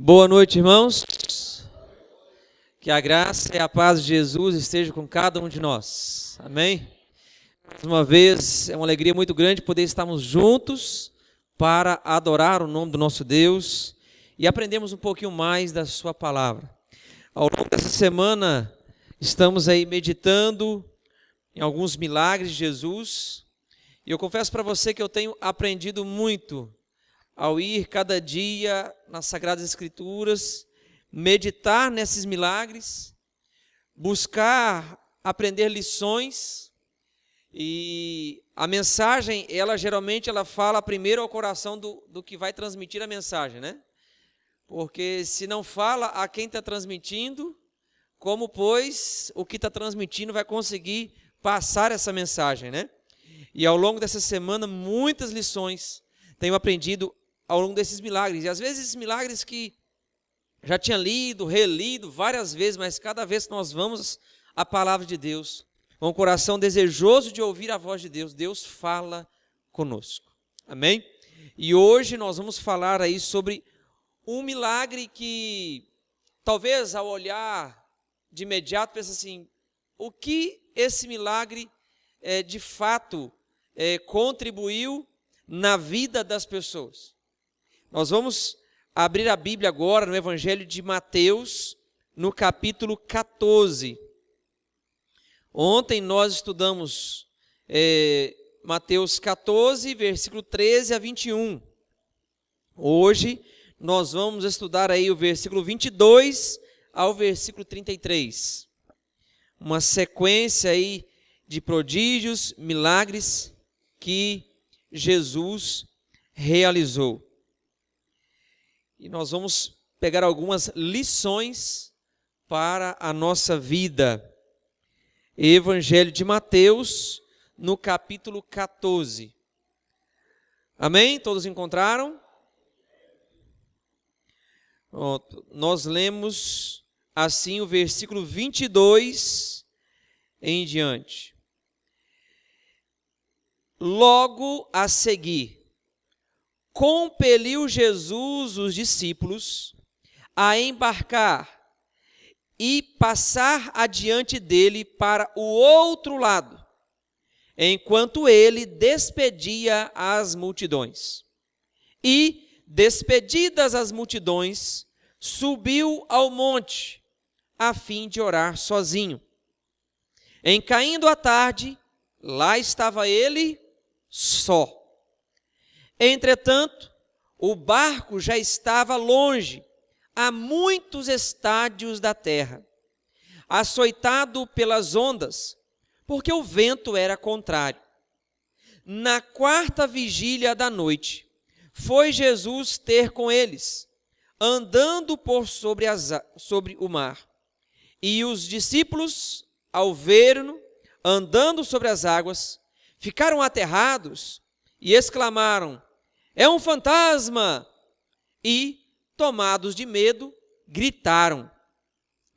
Boa noite, irmãos. Que a graça e a paz de Jesus estejam com cada um de nós. Amém? Mais uma vez, é uma alegria muito grande poder estarmos juntos para adorar o nome do nosso Deus e aprendermos um pouquinho mais da sua palavra. Ao longo dessa semana, estamos aí meditando em alguns milagres de Jesus. E eu confesso para você que eu tenho aprendido muito ao ir cada dia nas Sagradas Escrituras, meditar nesses milagres, buscar aprender lições. E a mensagem, geralmente fala primeiro ao coração do que vai transmitir a mensagem, né? Porque se não fala a quem está transmitindo, como pois o que está transmitindo vai conseguir passar essa mensagem, né? E ao longo dessa semana, muitas lições tenho aprendido ao longo desses milagres. E às vezes esses milagres que já tinha lido, relido várias vezes, mas cada vez que nós vamos à palavra de Deus, com o coração desejoso de ouvir a voz de Deus, Deus fala conosco. Amém? E hoje nós vamos falar aí sobre um milagre que talvez ao olhar de imediato pense assim, o que esse milagre de fato contribuiu na vida das pessoas. Nós vamos abrir a Bíblia agora no Evangelho de Mateus, no capítulo 14. Ontem nós estudamos Mateus 14, versículo 13 a 21. Hoje nós vamos estudar aí o versículo 22 ao versículo 33. Uma sequência aí de prodígios, milagres que Jesus realizou. E nós vamos pegar algumas lições para a nossa vida. Evangelho de Mateus, no capítulo 14. Amém? Todos encontraram? Pronto. Nós lemos assim o versículo 22 em diante. Logo a seguir, compeliu Jesus os discípulos a embarcar e passar adiante dele para o outro lado, enquanto ele despedia as multidões. E, despedidas as multidões, subiu ao monte, a fim de orar sozinho. Em caindo a tarde, lá estava ele só. Entretanto, o barco já estava longe, a muitos estádios da terra, açoitado pelas ondas, porque o vento era contrário. Na quarta vigília da noite, foi Jesus ter com eles, andando por sobre o mar. E os discípulos, ao ver-no andando sobre as águas, ficaram aterrados e exclamaram: "É um fantasma!" E, tomados de medo, gritaram.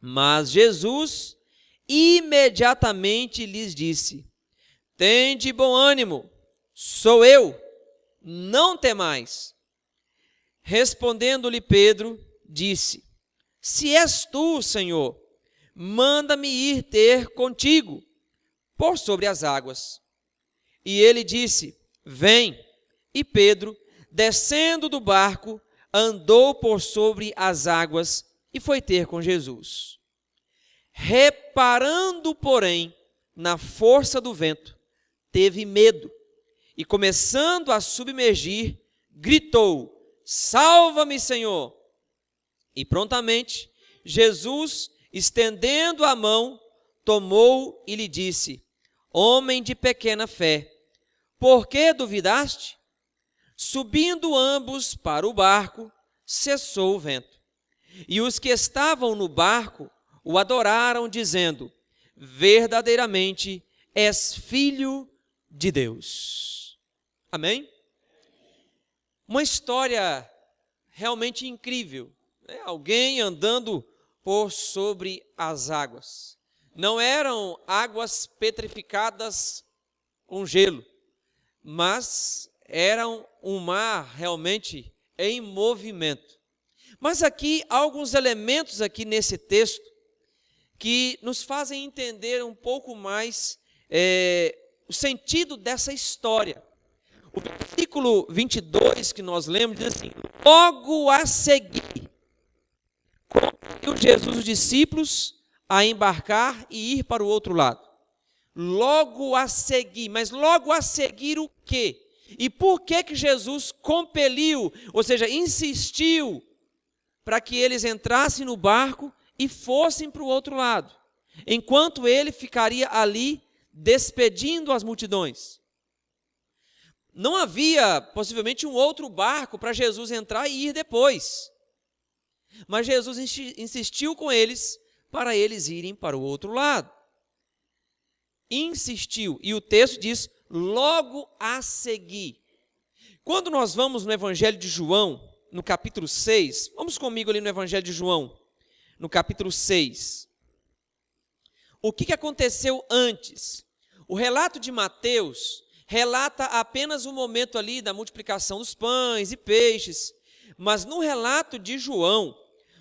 Mas Jesus imediatamente lhes disse: "Tende bom ânimo, sou eu, não temais." Respondendo-lhe Pedro, disse: "Se és tu, Senhor, manda-me ir ter contigo por sobre as águas." E ele disse: "Vem." E Pedro, descendo do barco, andou por sobre as águas e foi ter com Jesus. Reparando, porém, na força do vento, teve medo e, começando a submergir, gritou: "Salva-me, Senhor!" E prontamente Jesus, estendendo a mão, tomou e lhe disse: "Homem de pequena fé, por que duvidaste?" Subindo ambos para o barco, cessou o vento. E os que estavam no barco o adoraram, dizendo: "Verdadeiramente és filho de Deus." Amém? Uma história realmente incrível, né? Alguém andando por sobre as águas. Não eram águas petrificadas com gelo, mas era um mar realmente em movimento. Mas aqui há alguns elementos aqui nesse texto que nos fazem entender um pouco mais o sentido dessa história. O versículo 22 que nós lemos diz assim: logo a seguir, conduziu Jesus os discípulos a embarcar e ir para o outro lado. Logo a seguir, mas logo a seguir o quê? E por que Jesus compeliu, ou seja, insistiu para que eles entrassem no barco e fossem para o outro lado, enquanto ele ficaria ali despedindo as multidões? Não havia possivelmente um outro barco para Jesus entrar e ir depois, mas Jesus insistiu com eles para eles irem para o outro lado. Insistiu, e o texto diz, logo a seguir. Quando nós vamos no Evangelho de João, no capítulo 6, vamos comigo ali no Evangelho de João, no capítulo 6. O que aconteceu antes? O relato de Mateus relata apenas o momento ali da multiplicação dos pães e peixes, mas no relato de João,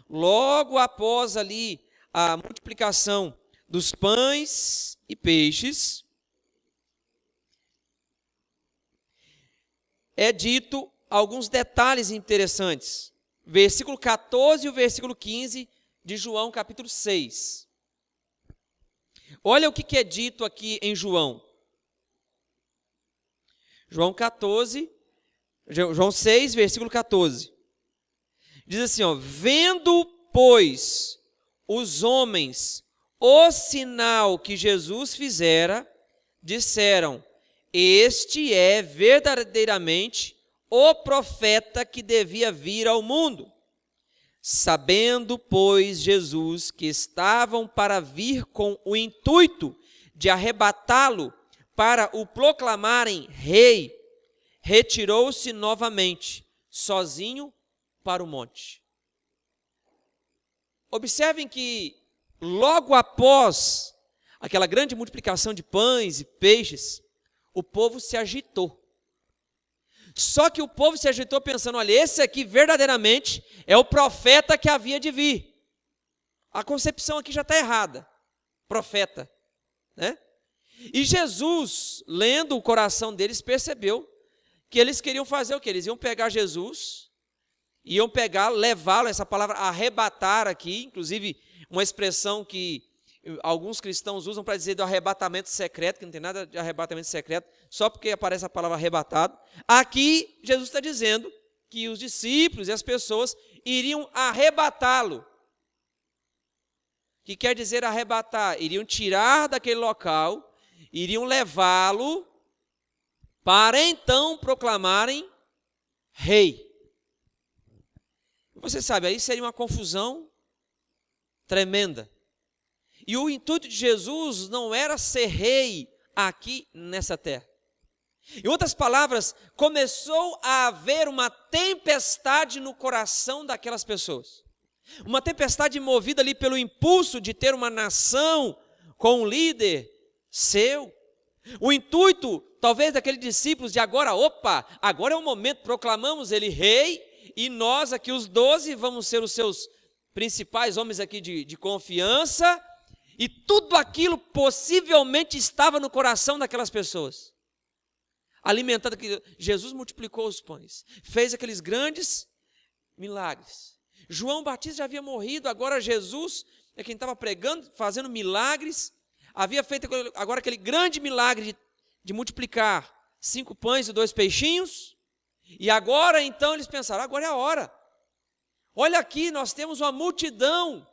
logo após ali a multiplicação dos pães e peixes, é dito alguns detalhes interessantes. Versículo 14 e o versículo 15 de João, capítulo 6. Olha o que é dito aqui em João. João 6, versículo 14. Diz assim, ó: vendo, pois, os homens o sinal que Jesus fizera, disseram: este é verdadeiramente o profeta que devia vir ao mundo. Sabendo, pois, Jesus que estavam para vir com o intuito de arrebatá-lo para o proclamarem rei, retirou-se novamente, sozinho, para o monte. Observem que logo após aquela grande multiplicação de pães e peixes, o povo se agitou. Só que o povo se agitou pensando, olha, esse aqui verdadeiramente é o profeta que havia de vir. A concepção aqui já está errada. Profeta, né? E Jesus, lendo o coração deles, percebeu que eles queriam fazer o quê? Eles iam pegar Jesus, iam pegar, levá-lo, essa palavra arrebatar aqui, inclusive uma expressão que alguns cristãos usam para dizer do arrebatamento secreto, que não tem nada de arrebatamento secreto, só porque aparece a palavra arrebatado. Aqui, Jesus está dizendo que os discípulos e as pessoas iriam arrebatá-lo. O que quer dizer arrebatar? Iriam tirar daquele local, iriam levá-lo para então proclamarem rei. Você sabe, aí seria uma confusão tremenda. E o intuito de Jesus não era ser rei aqui nessa terra. Em outras palavras, começou a haver uma tempestade no coração daquelas pessoas. Uma tempestade movida ali pelo impulso de ter uma nação com um líder seu. O intuito, talvez, daqueles discípulos de agora é o momento, proclamamos ele rei, e nós aqui os 12 vamos ser os seus principais homens aqui de confiança. E tudo aquilo possivelmente estava no coração daquelas pessoas. Alimentado, que Jesus multiplicou os pães, fez aqueles grandes milagres. João Batista já havia morrido, agora Jesus é quem estava pregando, fazendo milagres. Havia feito agora aquele grande milagre de multiplicar 5 pães e 2 peixinhos. E agora então eles pensaram, agora é a hora. Olha aqui, nós temos uma multidão.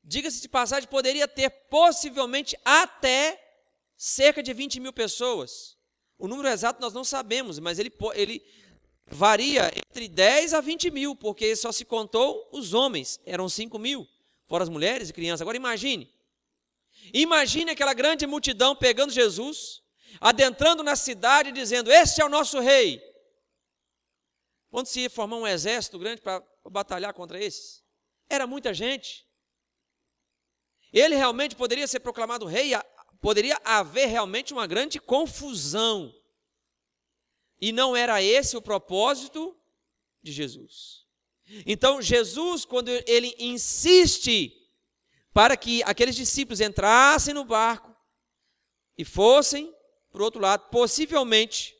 Diga-se de passagem, poderia ter possivelmente até cerca de 20 mil pessoas. O número exato nós não sabemos, mas ele varia entre 10 a 20 mil, porque só se contou os homens, eram 5 mil, fora as mulheres e crianças. Agora imagine aquela grande multidão pegando Jesus, adentrando na cidade e dizendo, este é o nosso rei. Quando se ia formar um exército grande para batalhar contra esses? Era muita gente. Ele realmente poderia ser proclamado rei, poderia haver realmente uma grande confusão. E não era esse o propósito de Jesus. Então Jesus, quando ele insiste para que aqueles discípulos entrassem no barco e fossem para o outro lado, possivelmente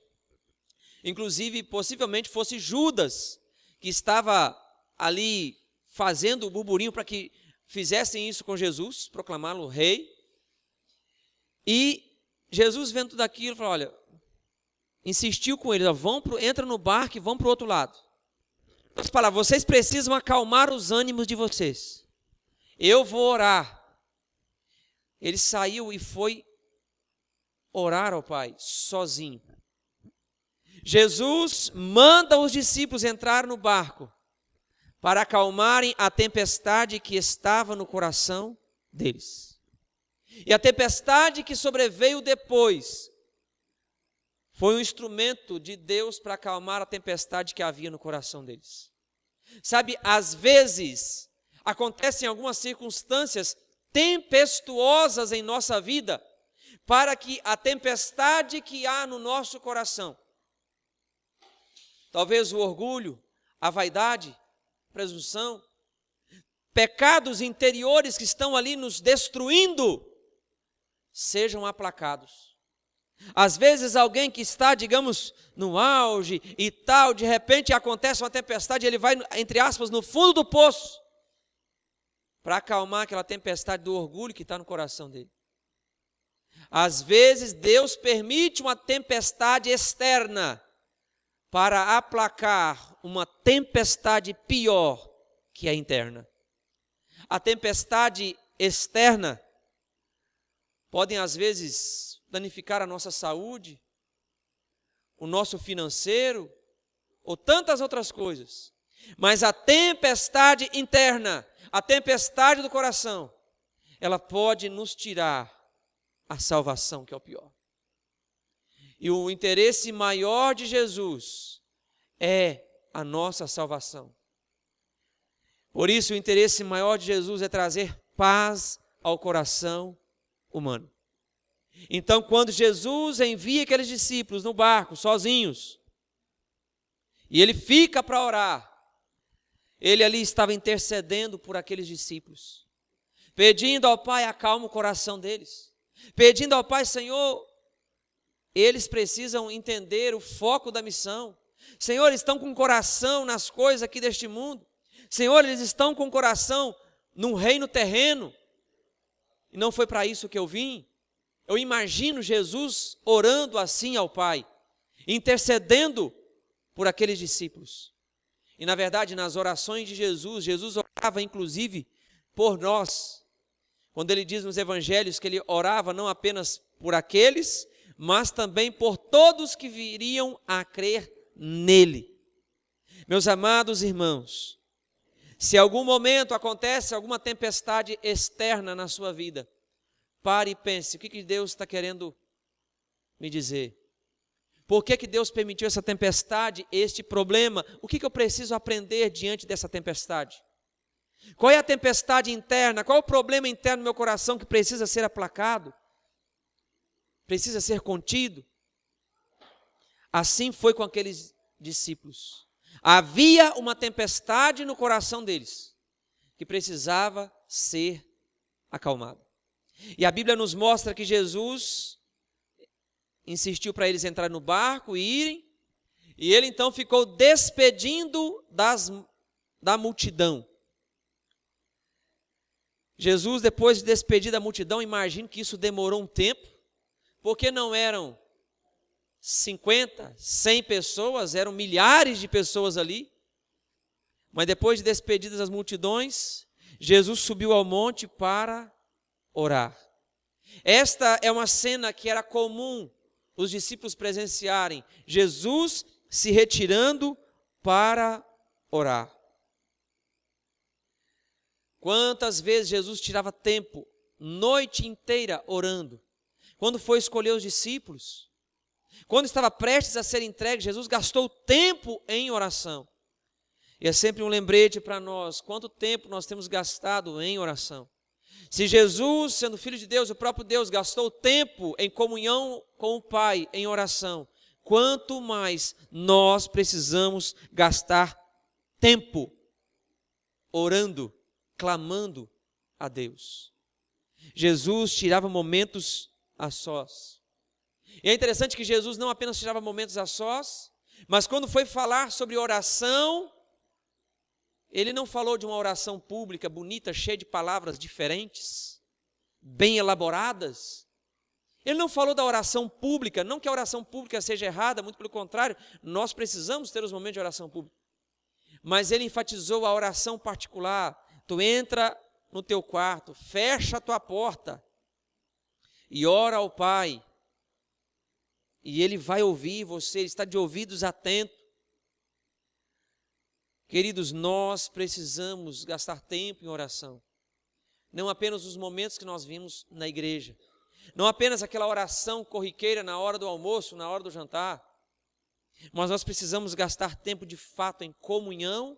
fosse Judas, que estava ali fazendo o burburinho para que fizessem isso com Jesus, proclamá-lo rei. E Jesus, vendo tudo aquilo, falou: olha, insistiu com eles: entra no barco e vão para o outro lado. Então, palavras, vocês precisam acalmar os ânimos de vocês. Eu vou orar. Ele saiu e foi orar ao Pai, sozinho. Jesus manda os discípulos entrar no barco para acalmarem a tempestade que estava no coração deles. E a tempestade que sobreveio depois foi um instrumento de Deus para acalmar a tempestade que havia no coração deles. Sabe, às vezes acontecem algumas circunstâncias tempestuosas em nossa vida para que a tempestade que há no nosso coração, talvez o orgulho, a vaidade, a presunção, pecados interiores que estão ali nos destruindo, sejam aplacados. Às vezes alguém que está, digamos, no auge e tal, de repente acontece uma tempestade, ele vai, entre aspas, no fundo do poço, para acalmar aquela tempestade do orgulho que está no coração dele. Às vezes Deus permite uma tempestade externa para aplacar uma tempestade pior que a interna. A tempestade externa podem às vezes danificar a nossa saúde, o nosso financeiro, ou tantas outras coisas. Mas a tempestade interna, a tempestade do coração, ela pode nos tirar a salvação, que é o pior. E o interesse maior de Jesus é a nossa salvação. Por isso, o interesse maior de Jesus é trazer paz ao coração humano. Então, quando Jesus envia aqueles discípulos no barco, sozinhos, e ele fica para orar, ele ali estava intercedendo por aqueles discípulos, pedindo ao Pai: acalma o coração deles, pedindo ao Pai: Senhor, eles precisam entender o foco da missão. Senhor, eles estão com o coração nas coisas aqui deste mundo. Senhor, eles estão com o coração num reino terreno, e não foi para isso que eu vim. Eu imagino Jesus orando assim ao Pai, intercedendo por aqueles discípulos. E na verdade, nas orações de Jesus, Jesus orava inclusive por nós. Quando ele diz nos evangelhos que ele orava não apenas por aqueles, mas também por todos que viriam a crer nele. Meus amados irmãos, se em algum momento acontece alguma tempestade externa na sua vida, pare e pense: o que Deus está querendo me dizer? Por que Deus permitiu essa tempestade, este problema? O que eu preciso aprender diante dessa tempestade? Qual é a tempestade interna? Qual é o problema interno no meu coração que precisa ser aplacado? Precisa ser contido? Assim foi com aqueles discípulos. Havia uma tempestade no coração deles que precisava ser acalmada. E a Bíblia nos mostra que Jesus insistiu para eles entrarem no barco e irem, e ele então ficou despedindo da multidão. Jesus, depois de despedir da multidão, imagino que isso demorou um tempo, porque não eram 50, 100 pessoas, eram milhares de pessoas ali. Mas depois de despedidas as multidões, Jesus subiu ao monte para orar. Esta é uma cena que era comum os discípulos presenciarem: Jesus se retirando para orar. Quantas vezes Jesus tirava tempo, noite inteira orando? Quando foi escolher os discípulos, quando estava prestes a ser entregue, Jesus gastou tempo em oração. E é sempre um lembrete para nós: quanto tempo nós temos gastado em oração. Se Jesus, sendo Filho de Deus, o próprio Deus, gastou tempo em comunhão com o Pai, em oração, quanto mais nós precisamos gastar tempo orando, clamando a Deus. Jesus tirava momentos a sós. E é interessante que Jesus não apenas tirava momentos a sós, mas quando foi falar sobre oração, ele não falou de uma oração pública, bonita, cheia de palavras diferentes, bem elaboradas. Ele não falou da oração pública, não que a oração pública seja errada, muito pelo contrário, nós precisamos ter os momentos de oração pública. Mas ele enfatizou a oração particular. Tu entra no teu quarto, fecha a tua porta e ora ao Pai. E Ele vai ouvir você, Ele está de ouvidos atentos. Queridos, nós precisamos gastar tempo em oração. Não apenas os momentos que nós vimos na igreja. Não apenas aquela oração corriqueira na hora do almoço, na hora do jantar. Mas nós precisamos gastar tempo de fato em comunhão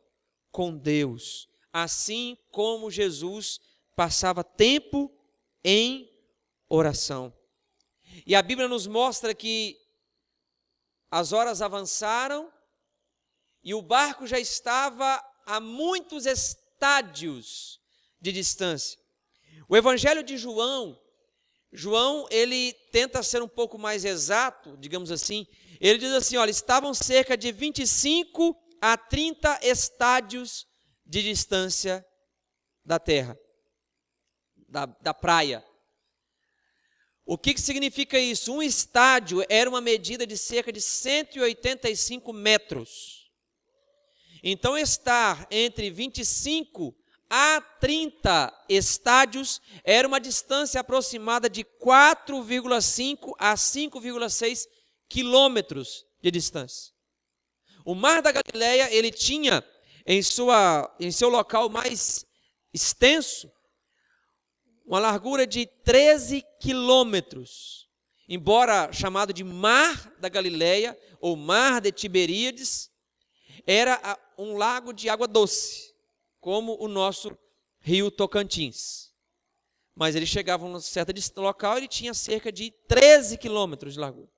com Deus. Assim como Jesus passava tempo em oração. E a Bíblia nos mostra que as horas avançaram e o barco já estava a muitos estádios de distância. O Evangelho de João, ele tenta ser um pouco mais exato, digamos assim. Ele diz assim, olha, estavam cerca de 25 a 30 estádios de distância da terra, da praia. O que significa isso? Um estádio era uma medida de cerca de 185 metros. Então, estar entre 25 a 30 estádios era uma distância aproximada de 4,5 a 5,6 quilômetros de distância. O Mar da Galileia, ele tinha em seu local mais extenso, uma largura de 13 quilômetros, embora chamado de Mar da Galileia, ou Mar de Tiberíades, era um lago de água doce, como o nosso rio Tocantins. Mas ele chegava a um certo local, ele tinha cerca de 13 quilômetros de largura.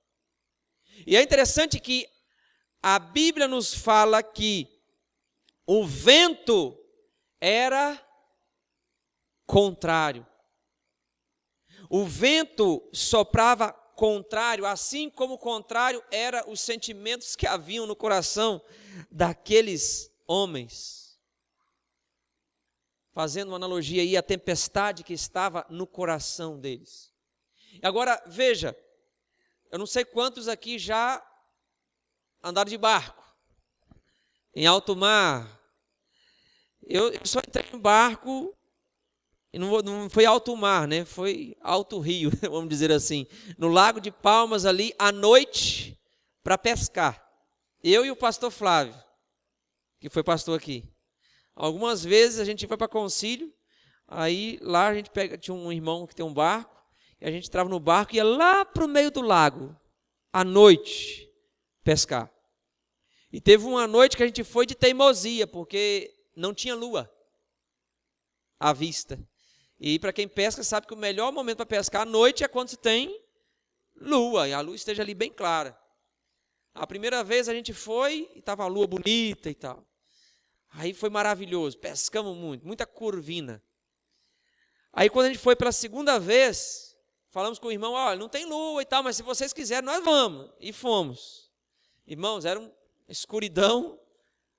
E é interessante que a Bíblia nos fala que o vento era contrário. O vento soprava contrário, assim como o contrário era os sentimentos que haviam no coração daqueles homens. Fazendo uma analogia aí à tempestade que estava no coração deles. Agora, veja, eu não sei quantos aqui já andaram de barco, em alto mar. Eu só entrei em barco, e não foi alto mar, né? Foi alto rio, vamos dizer assim. No Lago de Palmas ali, à noite, para pescar. Eu e o pastor Flávio, que foi pastor aqui. Algumas vezes a gente foi para Concílio, aí lá a gente tinha um irmão que tem um barco, e a gente entrava no barco e ia lá para o meio do lago, à noite, pescar. E teve uma noite que a gente foi de teimosia, porque não tinha lua à vista. E para quem pesca sabe que o melhor momento para pescar à noite é quando se tem lua, e a lua esteja ali bem clara. A primeira vez a gente foi e estava a lua bonita e tal. Aí foi maravilhoso, pescamos muito, muita curvina. Aí quando a gente foi pela segunda vez, falamos com o irmão, olha, não tem lua e tal, mas se vocês quiserem nós vamos. E fomos. Irmãos, era uma escuridão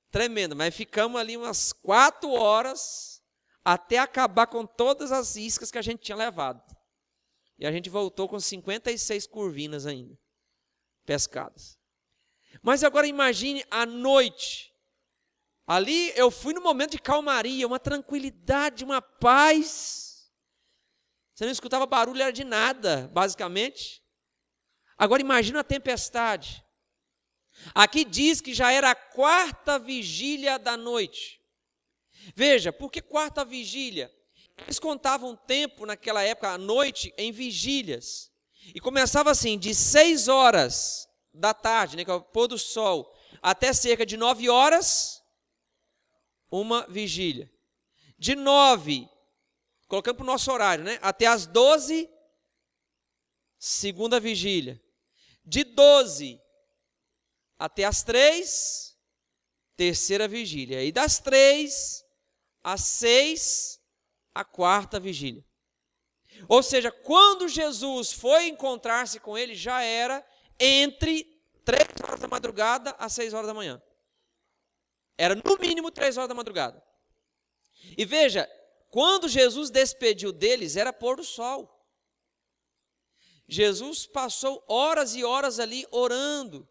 tremenda, mas ficamos ali umas 4 horas até acabar com todas as iscas que a gente tinha levado. E a gente voltou com 56 curvinas ainda, pescadas. Mas agora imagine à noite. Ali eu fui no momento de calmaria, uma tranquilidade, uma paz. Você não escutava barulho, era de nada, basicamente. Agora imagina a tempestade. Aqui diz que já era a 4ª vigília da noite. Veja, por que 4ª vigília? Eles contavam o tempo naquela época, à noite, em vigílias. E começava assim, de 6 horas da tarde, né, que é o pôr do sol, até cerca de 9 horas, uma vigília. De 9, colocando para o nosso horário, né, até as 12, segunda vigília. De 12 até as 3, terceira vigília. E das 3 às 6, a quarta vigília. Ou seja, quando Jesus foi encontrar-se com ele, já era entre 3 horas da madrugada às 6 horas da manhã. Era no mínimo 3 horas da madrugada. E veja, quando Jesus despediu deles, era pôr do sol. Jesus passou horas e horas ali orando.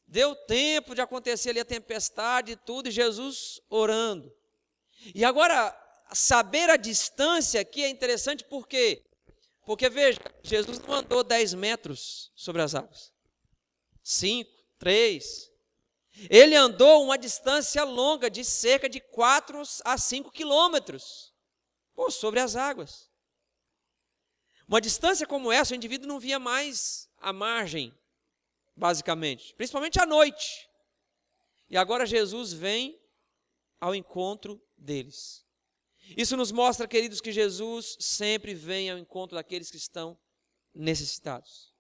Deu tempo de acontecer ali a tempestade e tudo, e Jesus orando. E agora, saber a distância aqui é interessante por quê? Porque, veja, Jesus não andou 10 metros sobre as águas. 5, 3. Ele andou uma distância longa de cerca de 4 a 5 quilômetros sobre as águas. Uma distância como essa, o indivíduo não via mais a margem, basicamente, principalmente à noite. E agora Jesus vem ao encontro deles. Isso nos mostra, queridos, que Jesus sempre vem ao encontro daqueles que estão necessitados.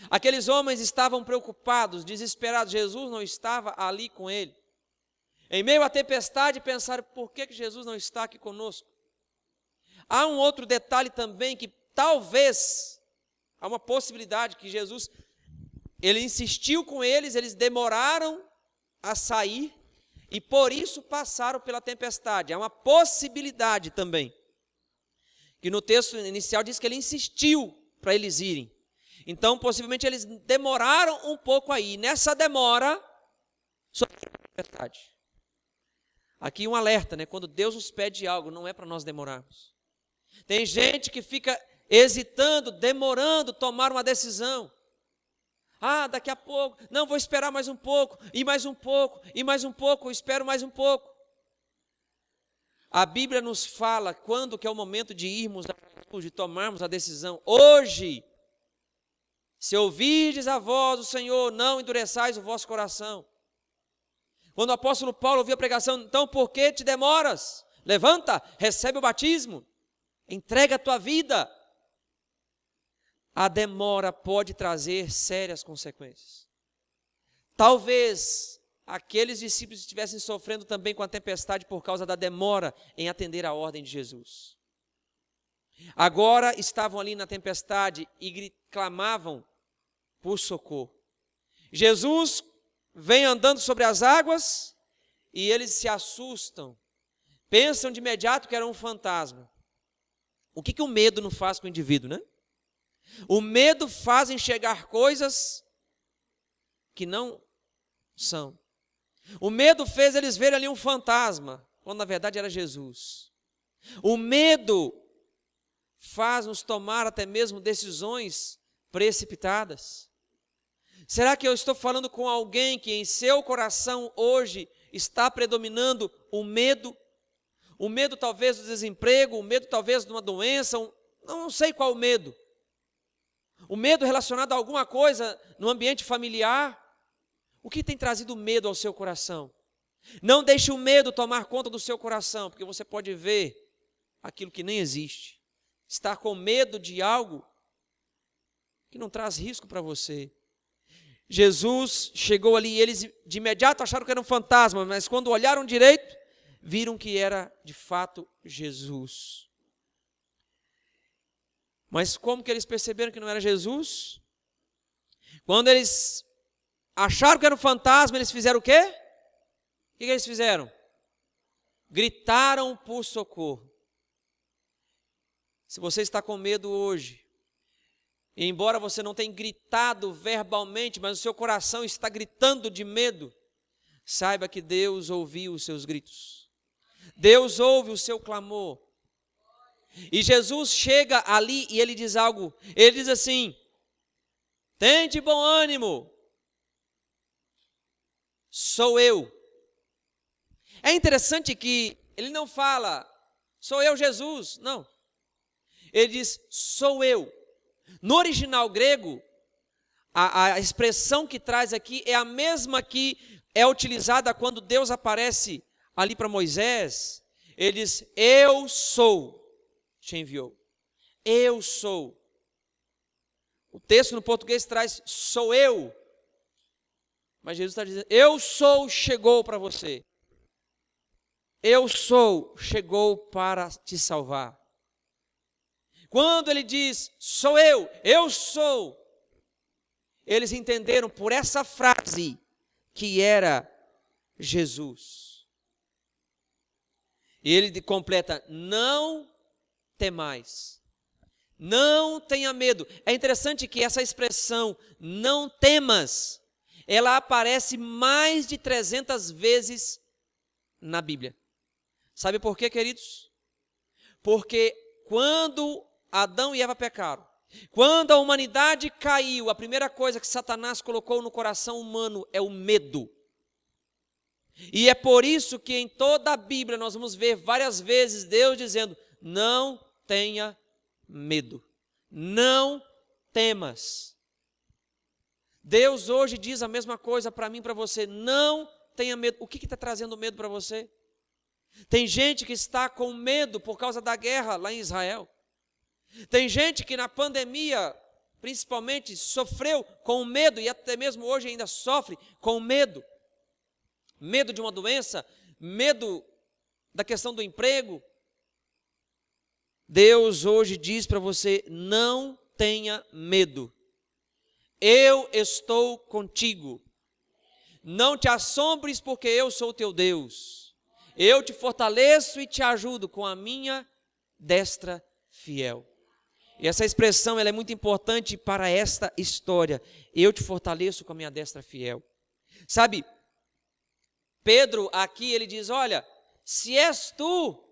Aqueles homens estavam preocupados, desesperados. Jesus não estava ali com ele. Em meio à tempestade, pensaram, por que Jesus não está aqui conosco? Há um outro detalhe também, que talvez, há uma possibilidade que Jesus, ele insistiu com eles demoraram a sair, e por isso passaram pela tempestade. Há uma possibilidade também, que no texto inicial diz que ele insistiu para eles irem. Então, possivelmente, eles demoraram um pouco aí. Nessa demora, sofreram a tempestade. Aqui um alerta, né? Quando Deus nos pede algo, não é para nós demorarmos. Tem gente que fica hesitando, demorando tomar uma decisão. Ah, daqui a pouco, não, vou esperar mais um pouco, e mais um pouco, e mais um pouco, eu espero mais um pouco. A Bíblia nos fala quando que é o momento de irmos, de tomarmos a decisão. Hoje, se ouvirdes a voz do Senhor, não endureçais o vosso coração. Quando o apóstolo Paulo ouviu a pregação, então por que te demoras? Levanta, recebe o batismo, entrega a tua vida. A demora pode trazer sérias consequências. Talvez aqueles discípulos estivessem sofrendo também com a tempestade por causa da demora em atender a ordem de Jesus. Agora estavam ali na tempestade e clamavam por socorro. Jesus vem andando sobre as águas e eles se assustam. Pensam de imediato que era um fantasma. O que o medo não faz com o indivíduo, né? O medo faz enxergar coisas que não são. O medo fez eles verem ali um fantasma, quando na verdade era Jesus. O medo faz nos tomar até mesmo decisões precipitadas. Será que eu estou falando com alguém que em seu coração hoje está predominando o medo? O medo talvez do desemprego, o medo talvez de uma doença, não sei qual o medo. O medo relacionado a alguma coisa no ambiente familiar. O que tem trazido medo ao seu coração? Não deixe o medo tomar conta do seu coração, porque você pode ver aquilo que nem existe. Estar com medo de algo que não traz risco para você. Jesus chegou ali e eles de imediato acharam que era um fantasma, mas quando olharam direito, viram que era de fato Jesus. Mas como que eles perceberam que não era Jesus? Quando eles acharam que era um fantasma, eles fizeram o quê? O que eles fizeram? Gritaram por socorro. Se você está com medo hoje, e embora você não tenha gritado verbalmente, mas o seu coração está gritando de medo, saiba que Deus ouviu os seus gritos. Deus ouve o seu clamor. E Jesus chega ali e ele diz algo. Ele diz assim: tende bom ânimo, sou eu. É interessante que ele não fala, sou eu Jesus, não. Ele diz, sou eu. No original grego, a expressão que traz aqui é a mesma que é utilizada quando Deus aparece ali para Moisés. Ele diz, eu sou, te enviou. Eu sou. O texto no português traz, sou eu. Mas Jesus está dizendo, eu sou, chegou para você. eu sou, chegou para te salvar. Quando ele diz, sou eu sou, eles entenderam por essa frase que era Jesus. E ele completa, não temais, não tenha medo. É interessante que essa expressão, não temas, ela aparece mais de 300 vezes na Bíblia. Sabe por quê, queridos? Porque quando Adão e Eva pecaram, quando a humanidade caiu, a primeira coisa que Satanás colocou no coração humano é o medo. E é por isso que em toda a Bíblia nós vamos ver várias vezes Deus dizendo, não tenha medo, não temas. Deus hoje diz a mesma coisa para mim e para você, não tenha medo. O que está trazendo medo para você? Tem gente que está com medo por causa da guerra lá em Israel. Tem gente que na pandemia, principalmente, sofreu com medo e até mesmo hoje ainda sofre com medo. Medo de uma doença, medo da questão do emprego. Deus hoje diz para você, não tenha medo. Eu estou contigo. Não te assombres porque eu sou o teu Deus. Eu te fortaleço e te ajudo com a minha destra fiel. E essa expressão ela é muito importante para esta história. Eu te fortaleço com a minha destra fiel. Sabe, Pedro aqui ele diz, olha, se és tu,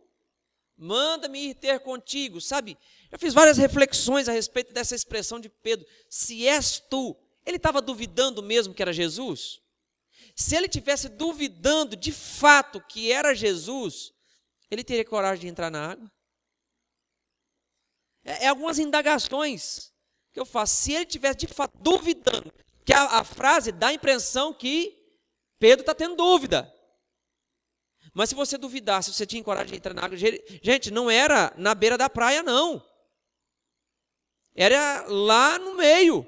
manda-me ir ter contigo. Sabe, eu fiz várias reflexões a respeito dessa expressão de Pedro. Se és tu, ele estava duvidando mesmo que era Jesus? Se ele tivesse duvidando de fato que era Jesus, ele teria coragem de entrar na água? É algumas indagações que eu faço. Se ele tivesse de fato duvidando, que a frase dá a impressão que Pedro está tendo dúvida. Mas se você duvidasse, se você tinha coragem de entrar na água, gente, não era na beira da praia não. Era lá no meio.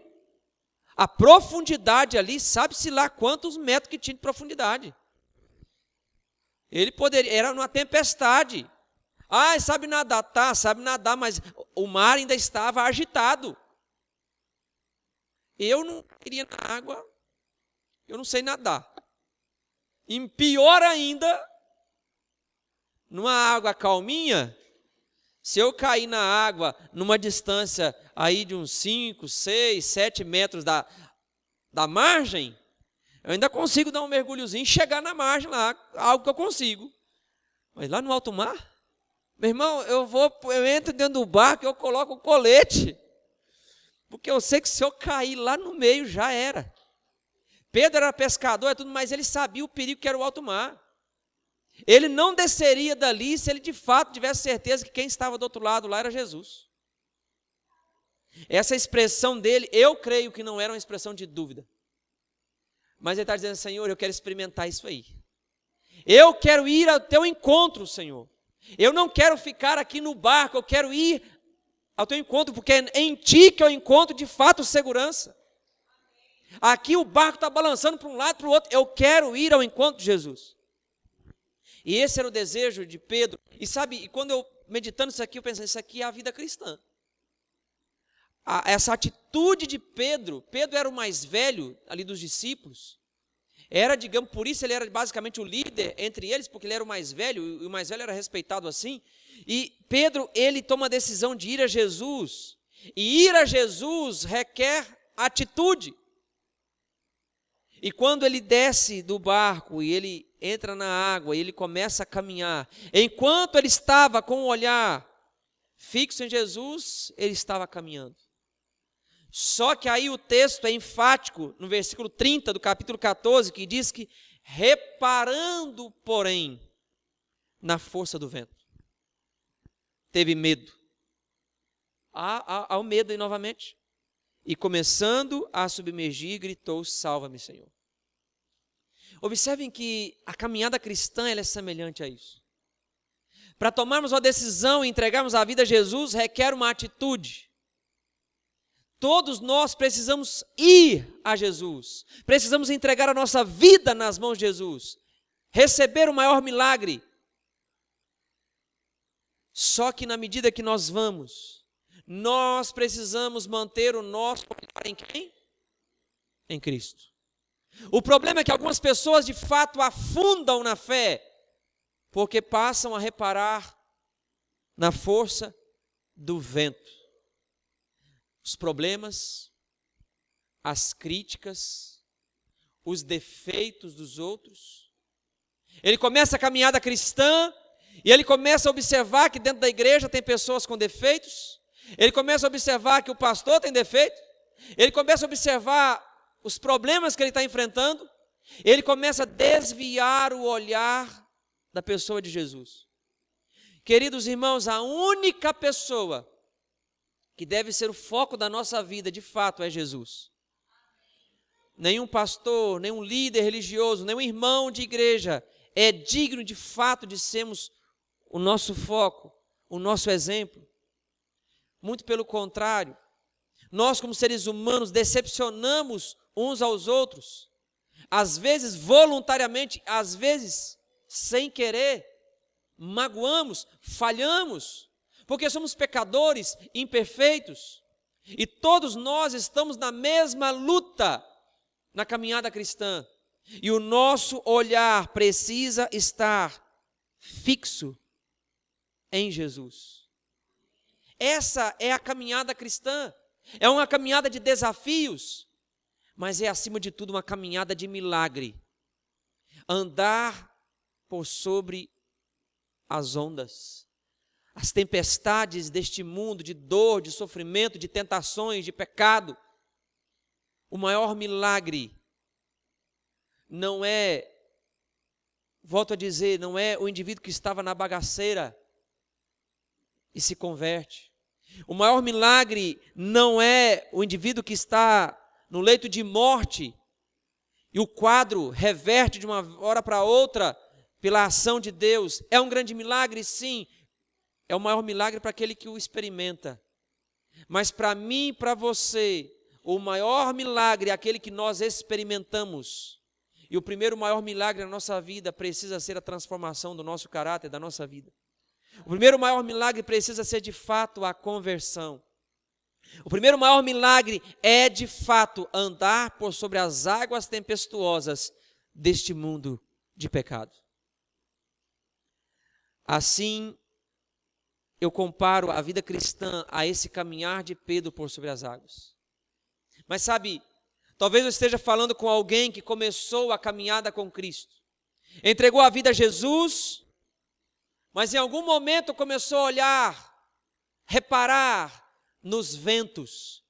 A profundidade ali, sabe-se lá quantos metros que tinha de profundidade. Ele poderia, era numa tempestade. Ah, sabe nadar, tá, sabe nadar, mas o mar ainda estava agitado. Eu não iria na água, eu não sei nadar. E pior ainda, numa água calminha, se eu cair na água numa distância aí de uns 5, 6, 7 metros da margem, eu ainda consigo dar um mergulhozinho e chegar na margem lá, algo que eu consigo. Mas lá no alto mar, meu irmão, eu entro dentro do barco e eu coloco o colete, porque eu sei que se eu cair lá no meio já era. Pedro era pescador e tudo, mas ele sabia o perigo que era o alto mar. Ele não desceria dali se ele de fato tivesse certeza que quem estava do outro lado lá era Jesus. Essa expressão dele, eu creio que não era uma expressão de dúvida. Mas ele está dizendo, Senhor, eu quero experimentar isso aí. Eu quero ir ao teu encontro, Senhor. Eu não quero ficar aqui no barco, eu quero ir ao teu encontro, porque é em ti que eu encontro de fato segurança. Aqui o barco está balançando para um lado e para o outro, eu quero ir ao encontro de Jesus. E esse era o desejo de Pedro. E sabe, quando eu meditando isso aqui, eu pensei, isso aqui é a vida cristã. Essa atitude de Pedro era o mais velho ali dos discípulos. Era, digamos, por isso ele era basicamente o líder entre eles, porque ele era o mais velho, e o mais velho era respeitado assim. E Pedro, ele toma a decisão de ir a Jesus. E ir a Jesus requer atitude. E quando ele desce do barco e ele entra na água e ele começa a caminhar, enquanto ele estava com o olhar fixo em Jesus, ele estava caminhando. Só que aí o texto é enfático, no versículo 30 do capítulo 14, que diz que, reparando, porém, na força do vento, teve medo. Há o medo aí novamente. E começando a submergir, gritou, salva-me, Senhor. Observem que a caminhada cristã ela é semelhante a isso. Para tomarmos uma decisão e entregarmos a vida a Jesus, requer uma atitude. Todos nós precisamos ir a Jesus, precisamos entregar a nossa vida nas mãos de Jesus, receber o maior milagre, Só que na medida que nós vamos, nós precisamos manter o nosso olhar em quem? Em Cristo. O problema é que algumas pessoas de fato afundam na fé, porque passam a reparar na força do vento. Os problemas, as críticas, os defeitos dos outros. Ele começa a caminhada cristã e ele começa a observar que dentro da igreja tem pessoas com defeitos. Ele começa a observar que o pastor tem defeito. Ele começa a observar os problemas que ele está enfrentando. Ele começa a desviar o olhar da pessoa de Jesus. Queridos irmãos, a única pessoa que deve ser o foco da nossa vida, de fato, é Jesus. Nenhum pastor, nenhum líder religioso, nenhum irmão de igreja é digno de fato de sermos o nosso foco, o nosso exemplo. Muito pelo contrário, nós como seres humanos decepcionamos uns aos outros, às vezes voluntariamente, às vezes sem querer, magoamos, falhamos, porque somos pecadores, imperfeitos, e todos nós estamos na mesma luta na caminhada cristã, e o nosso olhar precisa estar fixo em Jesus. Essa é a caminhada cristã, é uma caminhada de desafios, mas é acima de tudo uma caminhada de milagre. Andar por sobre as ondas, as tempestades deste mundo, de dor, de sofrimento, de tentações, de pecado. O maior milagre não é, volto a dizer, não é o indivíduo que estava na bagaceira e se converte. O maior milagre não é o indivíduo que está no leito de morte e o quadro reverte de uma hora para outra pela ação de Deus. É um grande milagre, sim. É o maior milagre para aquele que o experimenta. Mas para mim e para você, o maior milagre é aquele que nós experimentamos. E o primeiro maior milagre na nossa vida precisa ser a transformação do nosso caráter, da nossa vida. O primeiro maior milagre precisa ser de fato a conversão. O primeiro maior milagre é de fato andar por sobre as águas tempestuosas deste mundo de pecado. Assim, eu comparo a vida cristã a esse caminhar de Pedro por sobre as águas. Mas sabe, talvez eu esteja falando com alguém que começou a caminhada com Cristo, entregou a vida a Jesus, mas em algum momento começou a olhar, reparar nos ventos.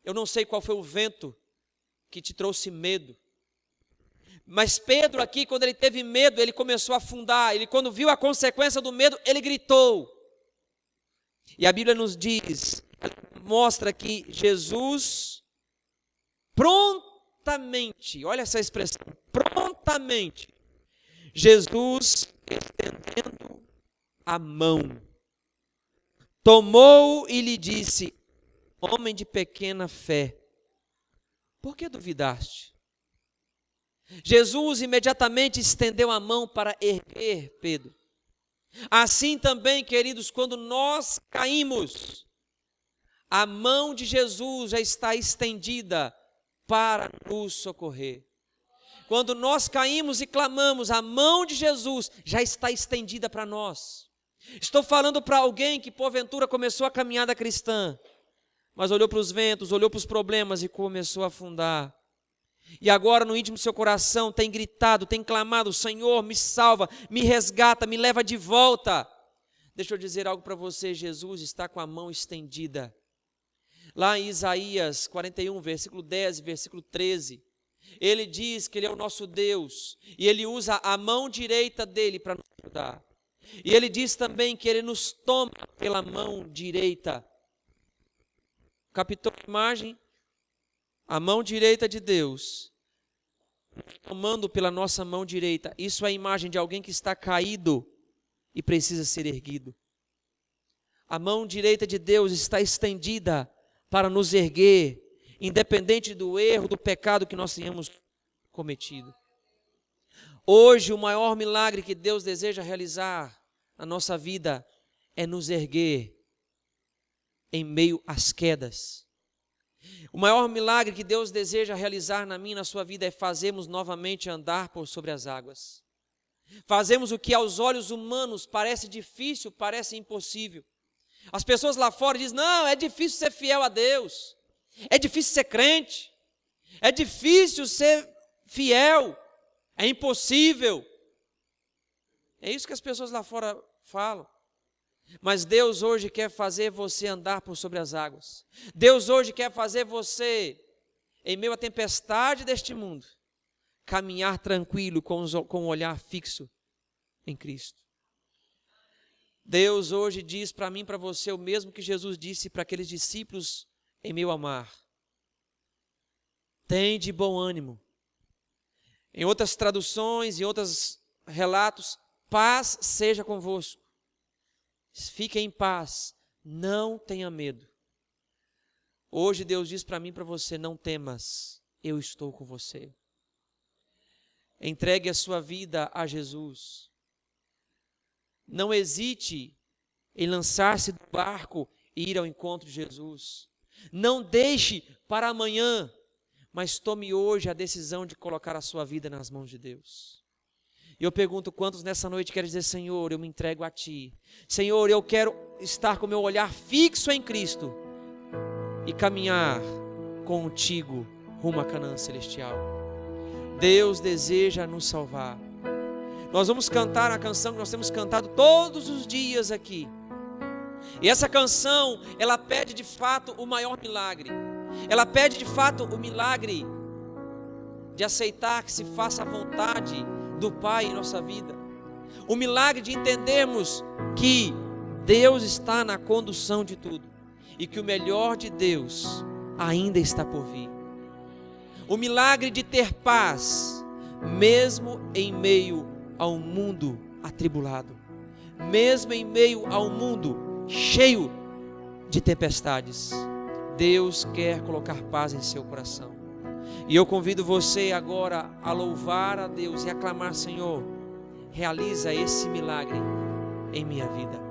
Eu não sei qual foi o vento que te trouxe medo. Mas Pedro aqui, quando ele teve medo, ele começou a afundar. Ele, quando viu a consequência do medo, ele gritou. E a Bíblia nos diz, mostra que Jesus prontamente, olha essa expressão, prontamente, Jesus estendendo a mão, tomou e lhe disse: homem de pequena fé, por que duvidaste? Jesus imediatamente estendeu a mão para erguer Pedro. Assim também, queridos, quando nós caímos, a mão de Jesus já está estendida para nos socorrer. Quando nós caímos e clamamos, a mão de Jesus já está estendida para nós. Estou falando para alguém que porventura começou a caminhada cristã, mas olhou para os ventos, olhou para os problemas e começou a afundar. E agora no íntimo do seu coração tem gritado, tem clamado: Senhor, me salva, me resgata, me leva de volta. Deixa eu dizer algo para você, Jesus está com a mão estendida. Lá em Isaías 41, versículo 10 e versículo 13, ele diz que ele é o nosso Deus, e ele usa a mão direita dele para nos ajudar. E ele diz também que ele nos toma pela mão direita. Captou a imagem? A mão direita de Deus, tomando pela nossa mão direita. Isso é a imagem de alguém que está caído e precisa ser erguido. A mão direita de Deus está estendida para nos erguer, independente do erro, do pecado que nós tenhamos cometido. Hoje, o maior milagre que Deus deseja realizar na nossa vida é nos erguer em meio às quedas. O maior milagre que Deus deseja realizar na minha e na sua vida é fazermos novamente andar por sobre as águas. Fazemos o que aos olhos humanos parece difícil, parece impossível. As pessoas lá fora dizem, não, é difícil ser fiel a Deus, é difícil ser crente, é difícil ser fiel, é impossível. É isso que as pessoas lá fora falam. Mas Deus hoje quer fazer você andar por sobre as águas. Deus hoje quer fazer você, em meio à tempestade deste mundo, caminhar tranquilo com um olhar fixo em Cristo. Deus hoje diz para mim e para você o mesmo que Jesus disse para aqueles discípulos em meio ao mar. Tem de bom ânimo. Em outras traduções, em outros relatos, paz seja convosco. Fique em paz, não tenha medo. Hoje Deus diz para mim e para você, não temas, eu estou com você. Entregue a sua vida a Jesus. Não hesite em lançar-se do barco e ir ao encontro de Jesus. Não deixe para amanhã, mas tome hoje a decisão de colocar a sua vida nas mãos de Deus. E eu pergunto, quantos nessa noite querem dizer, Senhor, eu me entrego a Ti. Senhor, eu quero estar com o meu olhar fixo em Cristo e caminhar contigo rumo à Canaã celestial. Deus deseja nos salvar. Nós vamos cantar a canção que nós temos cantado todos os dias aqui. E essa canção, ela pede de fato o maior milagre. Ela pede de fato o milagre de aceitar que se faça a vontade do Pai em nossa vida. O milagre de entendermos que Deus está na condução de tudo e que o melhor de Deus ainda está por vir. O milagre de ter paz, mesmo em meio ao mundo atribulado, mesmo em meio ao mundo cheio de tempestades. Deus quer colocar paz em seu coração. E eu convido você agora a louvar a Deus e a clamar, Senhor, realiza esse milagre em minha vida.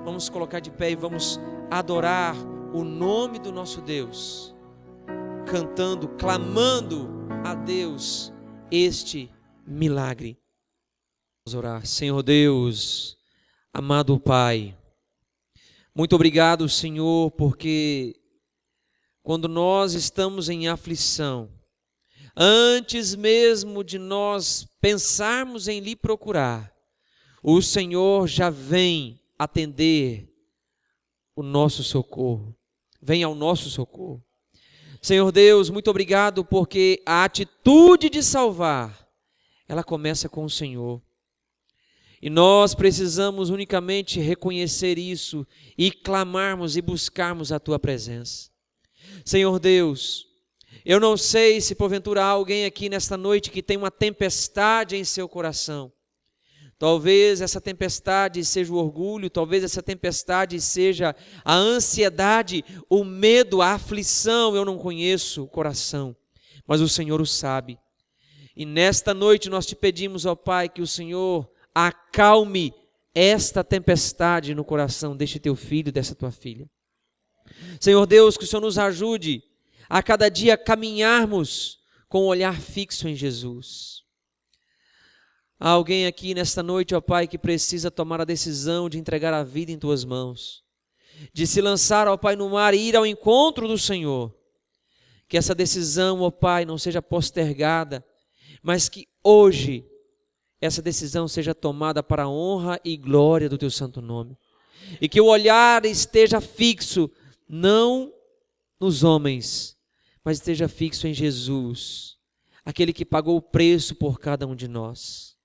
Vamos colocar de pé e vamos adorar o nome do nosso Deus, cantando, clamando a Deus este milagre. Vamos orar. Senhor Deus, amado Pai, muito obrigado, Senhor, porque quando nós estamos em aflição, antes mesmo de nós pensarmos em lhe procurar, o Senhor já vem atender o nosso socorro, vem ao nosso socorro. Senhor Deus, muito obrigado porque a atitude de salvar, ela começa com o Senhor. E nós precisamos unicamente reconhecer isso e clamarmos e buscarmos a Tua presença. Senhor Deus, eu não sei se porventura há alguém aqui nesta noite que tem uma tempestade em seu coração. Talvez essa tempestade seja o orgulho, talvez essa tempestade seja a ansiedade, o medo, a aflição. Eu não conheço o coração, mas o Senhor o sabe. E nesta noite nós te pedimos, ó Pai, que o Senhor acalme esta tempestade no coração deste teu filho, dessa tua filha. Senhor Deus, que o Senhor nos ajude a cada dia caminharmos com o olhar fixo em Jesus. Há alguém aqui nesta noite, ó Pai, que precisa tomar a decisão de entregar a vida em Tuas mãos, de se lançar, ó Pai, no mar e ir ao encontro do Senhor. Que essa decisão, ó Pai, não seja postergada, mas que hoje essa decisão seja tomada para a honra e glória do Teu santo nome. E que o olhar esteja fixo, não nos homens, mas esteja fixo em Jesus, aquele que pagou o preço por cada um de nós.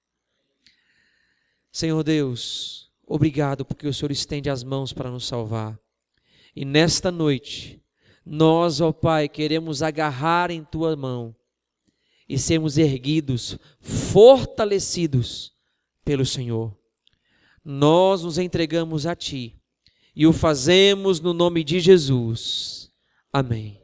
Senhor Deus, obrigado porque o Senhor estende as mãos para nos salvar. E nesta noite, nós, ó Pai, queremos agarrar em Tua mão e sermos erguidos, fortalecidos pelo Senhor. Nós nos entregamos a Ti e o fazemos no nome de Jesus. Amém.